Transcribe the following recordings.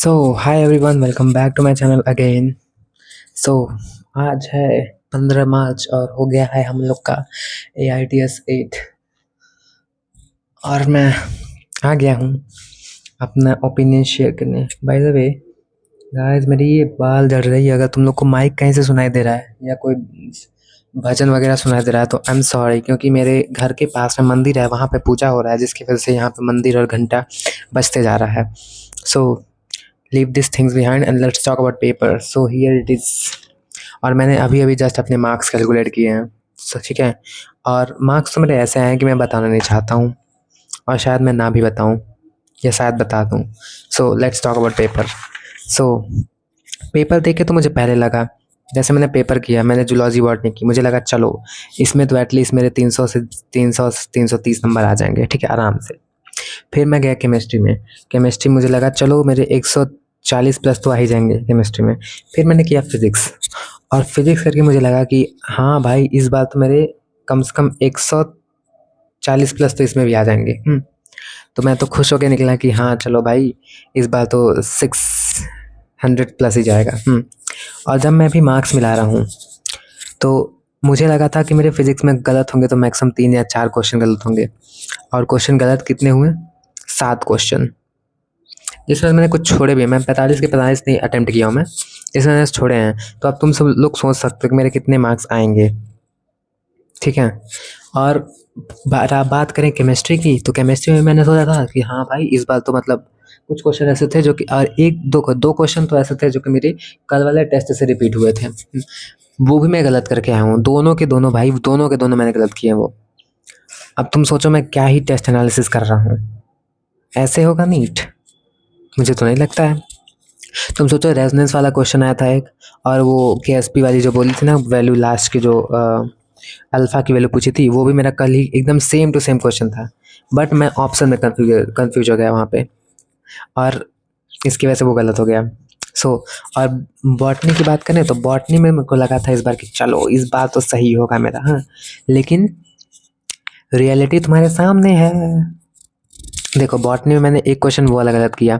So hi everyone, welcome back to my channel again. So आज है 15 मार्च और हो गया है हम लोग का AITS 8 और मैं आ गया हूँ अपना ओपिनियन शेयर करने। बाय द वे गाइस, मेरी ये बाल झड़ रही है। अगर तुम लोग को माइक कहीं से सुनाई दे रहा है या कोई भजन वगैरह सुनाई दे रहा है तो आई एम सॉरी, क्योंकि मेरे घर के पास में मंदिर है, वहाँ पे पूजा हो रहा है, जिसकी वजह से यहाँ पे मंदिर और घंटा बजते जा रहा है। सो leave these things behind and let's talk about paper. So here it is। और मैंने अभी जस्ट अपने मार्क्स कैलकुलेट किए हैं। सो ठीक है, और मार्क्स तो मेरे ऐसे हैं कि मैं बताना नहीं चाहता हूँ और शायद मैं ना भी बताऊँ या शायद बता दूँ। So let's talk about paper. So paper देख के तो मुझे पहले लगा, जैसे मैंने पेपर किया, मैंने जूलॉजी बॉटनी की, मुझे लगा चलो इसमें तो एटलीस्ट मेरे 300 से 330 नंबर आ जाएंगे, ठीक है, आराम से। फिर मैं गया केमिस्ट्री में। केमिस्ट्री मुझे लगा चलो मेरे 140 प्लस तो आ ही जाएंगे केमिस्ट्री में। फिर मैंने किया फिज़िक्स, और फिज़िक्स करके मुझे लगा कि हाँ भाई, इस बार तो मेरे कम से कम 140 प्लस तो इसमें भी आ जाएंगे। तो मैं तो खुश होकर निकला कि हाँ चलो भाई, इस बार तो 600 प्लस ही जाएगा। और जब मैं भी मार्क्स मिला रहा हूँ तो मुझे लगा था कि मेरे फिज़िक्स में गलत होंगे तो मैक्सिमम 3 या 4 क्वेश्चन गलत होंगे, और क्वेश्चन गलत कितने हुए? 7 क्वेश्चन, जिसमें मैंने कुछ छोड़े भी हैं। मैं 45 के 45 नहीं अटेम्प्ट किया हूँ मैं, इसमें मैंने छोड़े हैं। तो अब तुम सब लोग सोच सकते हो कि मेरे कितने मार्क्स आएंगे, ठीक है। और बात करें केमिस्ट्री की, तो केमिस्ट्री में मैंने सोचा था कि हाँ भाई, इस बार तो मतलब कुछ क्वेश्चन ऐसे थे जो कि, और एक दो क्वेश्चन तो ऐसे थे जो कि मेरे कल वाले टेस्ट से रिपीट हुए थे, वो भी मैं गलत करके आया हूँ। दोनों के दोनों भाई, दोनों के दोनों मैंने गलत किए हैं वो। अब तुम सोचो मैं क्या ही टेस्ट एनालिसिस कर रहा हूँ, ऐसे होगा नीट? मुझे तो नहीं लगता है। तुम सोचो रेजोनेंस वाला क्वेश्चन आया था एक, और वो KSP वाली जो बोली थी ना वैल्यू, लास्ट की जो अल्फ़ा की वैल्यू पूछी थी, वो भी मेरा कल ही एकदम सेम टू सेम क्वेश्चन था, बट मैं ऑप्शन में कन्फ्यूज हो गया वहाँ पे, और इसकी वजह से वो गलत हो गया। सो और बॉटनी की बात करें तो बॉटनी में मेरे को लगा था इस बार कि चलो इस बार तो सही होगा मेरा, हाँ, लेकिन रियलिटी तुम्हारे सामने है। देखो बॉटनी में मैंने एक क्वेश्चन वो वाला गलत किया,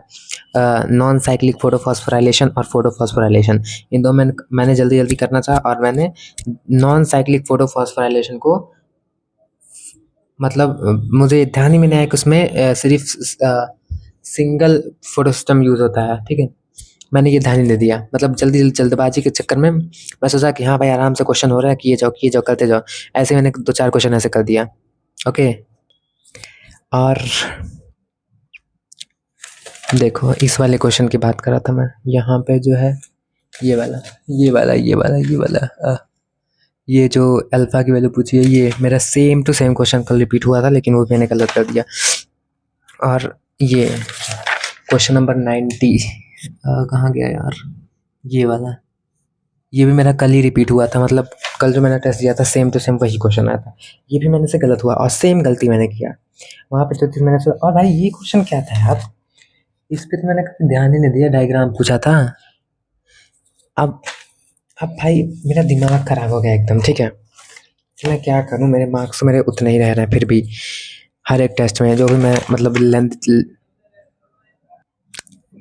नॉन साइक्लिक फोटोफॉस्फोराइलेशन और फोटोफॉस्फोराइलेशन, इन दो मैंने जल्दी करना चाहा, और मैंने नॉन साइक्लिक फोटोफॉस्फोराइलेशन को, मतलब मुझे ध्यान ही में नहीं आया कि उसमें सिर्फ सिंगल फोटो सिस्टम यूज़ होता है, ठीक है। मैंने ये ध्यान ही नहीं दिया, मतलब जल्दबाजी के चक्कर में मैं सोचा कि हाँ भाई आराम से क्वेश्चन हो रहा है, किए जाओ करते जाओ, ऐसे मैंने 2-4 क्वेश्चन ऐसे कर दिया, ओके। और देखो इस वाले क्वेश्चन की बात कर रहा था मैं, यहाँ पे जो है ये जो अल्फ़ा की वैल्यू पूछी है, ये मेरा सेम टू सेम क्वेश्चन कल रिपीट हुआ था, लेकिन वो मैंने गलत कर दिया। और ये क्वेश्चन नंबर 90 कहाँ गया यार, ये वाला, ये भी मेरा कल ही रिपीट हुआ था, मतलब कल जो मैंने टेस्ट दिया था सेम टू सेम वही क्वेश्चन आया था। ये भी मैंने से गलत हुआ और सेम गलती मैंने किया वहाँ पे, जो चीज़ मैंने सोचा। और भाई ये क्वेश्चन क्या था यार, इस पे तो मैंने कभी ध्यान ही नहीं दिया, डायग्राम पूछा था। अब भाई मेरा दिमाग खराब हो गया एकदम, ठीक है। मैं क्या करूं, मेरे मार्क्स तो मेरे उतने ही रह रहे हैं फिर भी, हर एक टेस्ट में जो भी मैं मतलब length.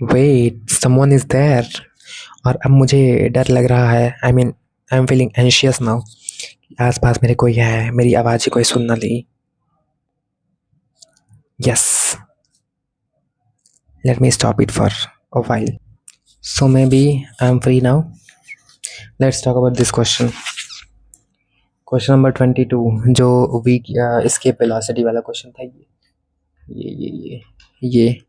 Wait, someone is there. और अब मुझे डर लग रहा है, I am feeling anxious now. आस पास मेरे कोई है, मेरी आवाज़ ही कोई सुन ना ली। Yes, let me stop it for a while. So maybe I am free now. Let's talk about this question. Question number 22, जो वीक एस्केप वेलोसिटी वाला क्वेश्चन था, ये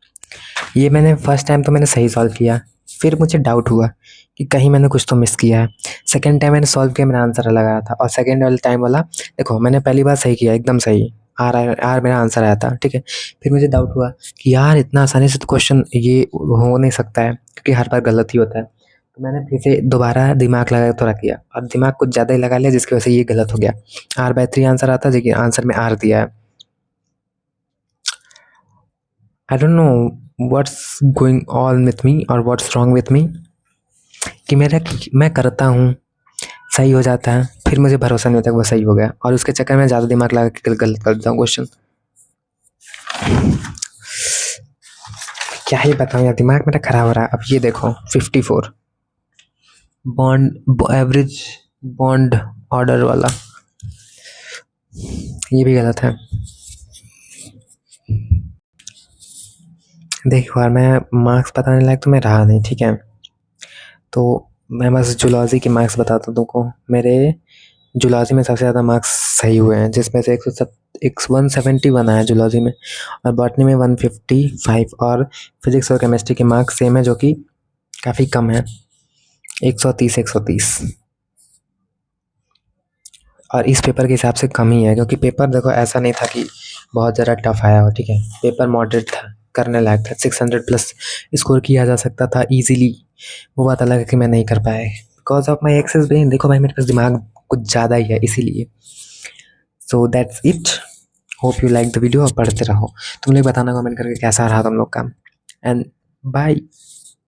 ये मैंने फर्स्ट टाइम तो मैंने सही सॉल्व किया, फिर मुझे डाउट हुआ कि कहीं मैंने कुछ तो मिस किया है। सेकंड टाइम मैंने सॉल्व किया, मेरा आंसर अलग आया था, और सेकंड वाले टाइम वाला, देखो मैंने पहली बार सही किया एकदम सही, आर मेरा आंसर आया था, ठीक है। फिर मुझे डाउट हुआ कि यार इतना आसानी से तो क्वेश्चन ये हो नहीं सकता है, क्योंकि हर बार गलत ही होता है। तो मैंने फिर से दोबारा दिमाग लगा के थोड़ा किया, और दिमाग कुछ ज़्यादा ही लगा लिया, जिसकी वजह से ये गलत हो गया। R/3 आंसर आता है, लेकिन आंसर में R दिया है। I don't know what's going on with me और व्हाट्स रॉन्ग विथ मी, कि मैं करता हूँ, सही हो जाता है, फिर मुझे भरोसा नहीं होता कि वो सही हो गया, और उसके चक्कर में ज़्यादा दिमाग लगा के गलत कर देता हूँ क्वेश्चन। क्या ही बताऊँ यार, दिमाग मेरा खराब हो रहा है। अब ये देखो 54 बॉन्ड, एवरेज बॉन्ड ऑर्डर वाला, ये भी गलत है। देखो यार, मैं मार्क्स बताने लायक तो मैं रहा नहीं, ठीक है। तो मैं बस जूलॉजी के मार्क्स बताता हूँ तुमको। मेरे जूलॉजी में सबसे ज़्यादा मार्क्स सही हुए हैं, जिसमें से 171 आया जूलॉजी में, और बॉटनी में 155, और फिजिक्स और केमिस्ट्री के मार्क्स सेम है, जो कि काफ़ी कम है, 130 130। और इस पेपर के हिसाब से कम ही है, क्योंकि पेपर देखो ऐसा नहीं था कि बहुत ज़्यादा टफ आया हो, ठीक है। पेपर मॉडरेट था, करने लायक था, 600 प्लस स्कोर किया जा सकता था ईजिली। वो बात अलग है कि मैं नहीं कर पाया, because of my excess brain. देखो भाई, मेरे पास दिमाग कुछ ज़्यादा ही है, इसीलिए। So that's it, hope you like the video, और पढ़ते रहो। तुम लोग बताना कमेंट करके कैसा रहा तुम लोग का, एंड बाय।